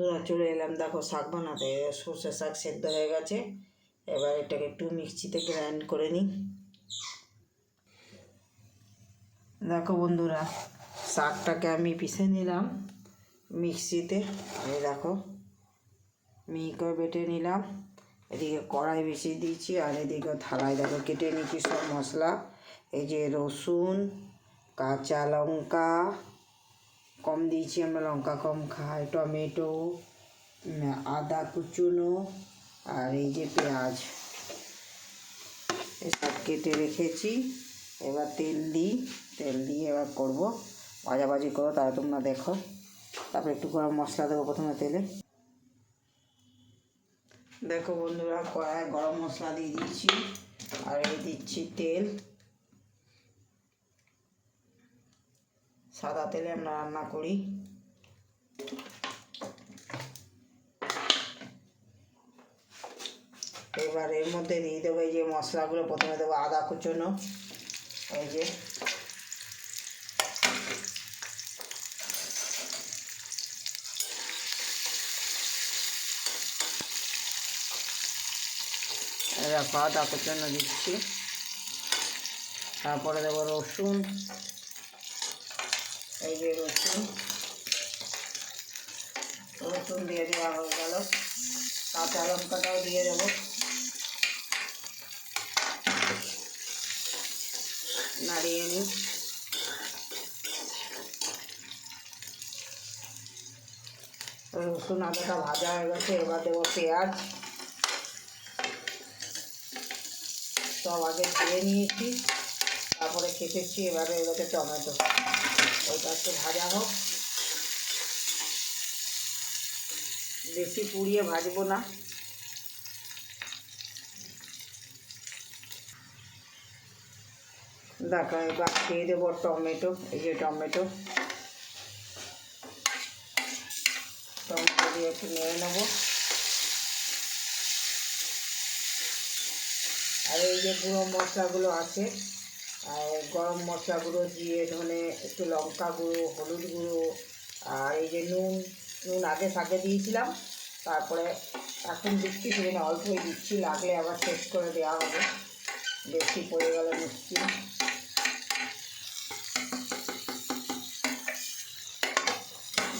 বন্ধুরা চলে এলাম দেখো শাক বানাতে। সর্ষে শাক সেদ্ধ হয়ে গেছে, এবার এটাকে একটু মিক্সিতে গ্রাইন্ড করে নিই। দেখো বন্ধুরা, শাকটাকে আমি পিষে নিলাম মিক্সিতে। এই দেখো মিহি করে বেটে নিলাম। এদিকে কড়াই বসিয়ে দিয়েছি, আর এদিকে থালায় দেখো কেটে নিচ্ছি সব মশলা। এই যে রসুন, কাঁচা লঙ্কা, কম দিয়েছি, আমরা লঙ্কা কম খাই, টমেটো, আদা কুচুনো, আর এই যে পেঁয়াজ এসব কেটে রেখেছি। এবার তেল দিয়ে এবার করবো ভাজাভাজি করবো, তারা তোমরা দেখো। তারপরে একটু গরম মশলা দেবো প্রথমে তেলে। দেখো বন্ধুরা, কড়ায় গরম মশলা দিয়ে দিচ্ছি, আর এই দিচ্ছি তেল। সাদা তেলে আমরা রান্না করি। এবার এর মধ্যে দিয়ে দেবো এই যে মশলাগুলো। প্রথমে দেবো আদা কুচনো, এই যে আদা কুচনো দিচ্ছি। তারপরে দেবো রসুন, এই যে রসুন দিয়ে দেওয়া হয়ে গেল। কাঁচা লঙ্কাটাও দিয়ে দেবো, নাড়িয়ে নিই। রসুন আদাটা ভাজা হয়ে গেছে, এবার দেবো পেঁয়াজ। সব আগে ধুয়ে নিয়েছি, তারপরে কেটেছি। এবারে এবারে টমেটো, ওইটা একটু ভাজা হোক। বেশি পুড়িয়ে ভাজবো না। দেখো এবার দিয়ে দেবো টমেটো, এই যে টমেটো দিয়ে একটু নেড়ে নেবো। আর এই যে গুঁড়ো মশলাগুলো আছে, আর গরম মশলাগুলো দিয়ে ধনে একটু লঙ্কা গুঁড়ো, হলুদ গুঁড়ো, আর এই যে নুন আগে শাকে দিয়েছিলাম, তারপরে এখন দিচ্ছি, সেখানে অল্পই দিচ্ছি, লাগলে আবার চেক করে দেওয়া হবে, বেশি পড়ে গেলে মুশকিল।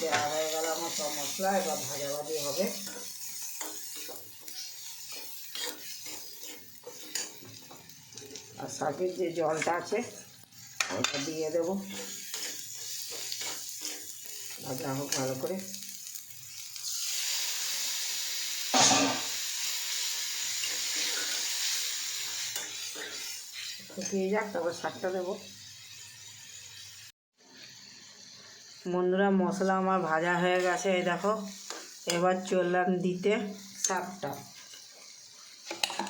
দেওয়া হয়ে গেল আমার সব মশলা, এবার ভাজাভাজি হবে। আর শাকের যে জলটা আছে ওটা দিয়ে দেবো, ভাজা হোক ভালো করে। শুকিয়ে যাক, তারপর শাকটা দেবো। বন্ধুরা, মশলা আমার ভাজা হয়ে গেছে, এই দেখো। এবার চললাম দিতে শাকটা।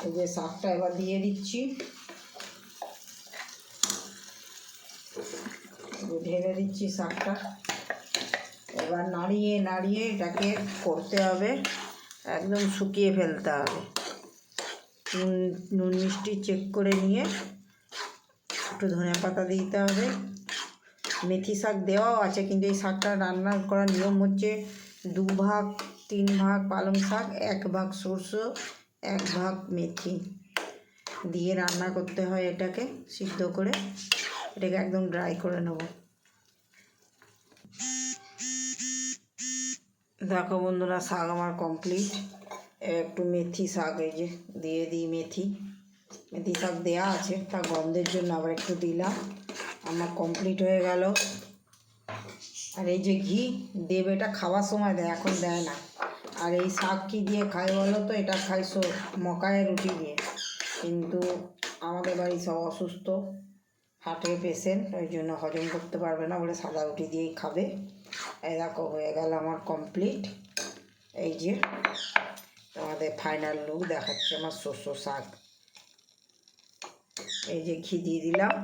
এই যে শাকটা এবার দিয়ে দিচ্ছি, ঢেলে দিচ্ছি শাকটা। এবার নাড়িয়ে এটাকে করতে হবে, একদম শুকিয়ে ফেলতে হবে। নুন মিষ্টি চেক করে নিয়ে একটু ধনে পাতা দিতে হবে। মেথি শাক দেওয়াও আছে, কিন্তু এই শাকটা রান্না করার নিয়ম হচ্ছে 2 ভাগ 3 ভাগ পালং শাক, 1 ভাগ সরষে, 1 ভাগ মেথি দিয়ে রান্না করতে হয়। এটাকে সিদ্ধ করে এটাকে একদম ড্রাই করে নেব। দেখো বন্ধুরা, শাক আমার কমপ্লিট। একটু মেথি শাক এই যে দিয়ে দিই, মেথি শাক দেওয়া আছে, তা গন্ধের জন্য আবার একটু দিলাম। আমার কমপ্লিট হয়ে গেল। আর এই যে ঘি দেব, এটা খাওয়ার সময় দেয়, এখন দেয় না। আর এই শাক কী দিয়ে খাই বলো তো? এটা খাই মকাইয়ের রুটি দিয়ে, কিন্তু আমাদের বাড়ি সব অসুস্থ, হার্টের পেশেন্ট, ওই জন্য হজম করতে পারবে না বলে সাদা রুটি দিয়েই খাবে। এই দেখো হয়ে গেল আমার কমপ্লিট। এই যে তোমাদের ফাইনাল লুক দেখাচ্ছে আমার শস্য শাক। এই যে ঘি দিয়ে দিলাম,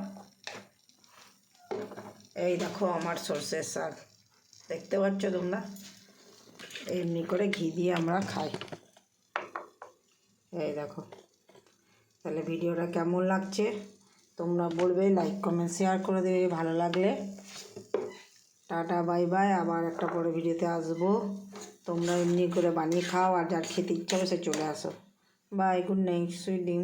এই দেখো আমার সর্ষের শাক, দেখতে পাচ্ছ তোমরা? এমনি করে ঘি দিয়ে আমরা খাই। এই দেখো। তাহলে ভিডিওটা কেমন লাগছে তোমরা বলবে, লাইক কমেন্ট শেয়ার করে দেবে ভালো লাগলে। টাটা বাই বাই, আবার একটা পরে ভিডিওতে আসবো। তোমরা এমনি করে বানিয়ে খাও, আর যার খেতে ইচ্ছা হবে সে চলে আসো। Bye, good night, sweet dream.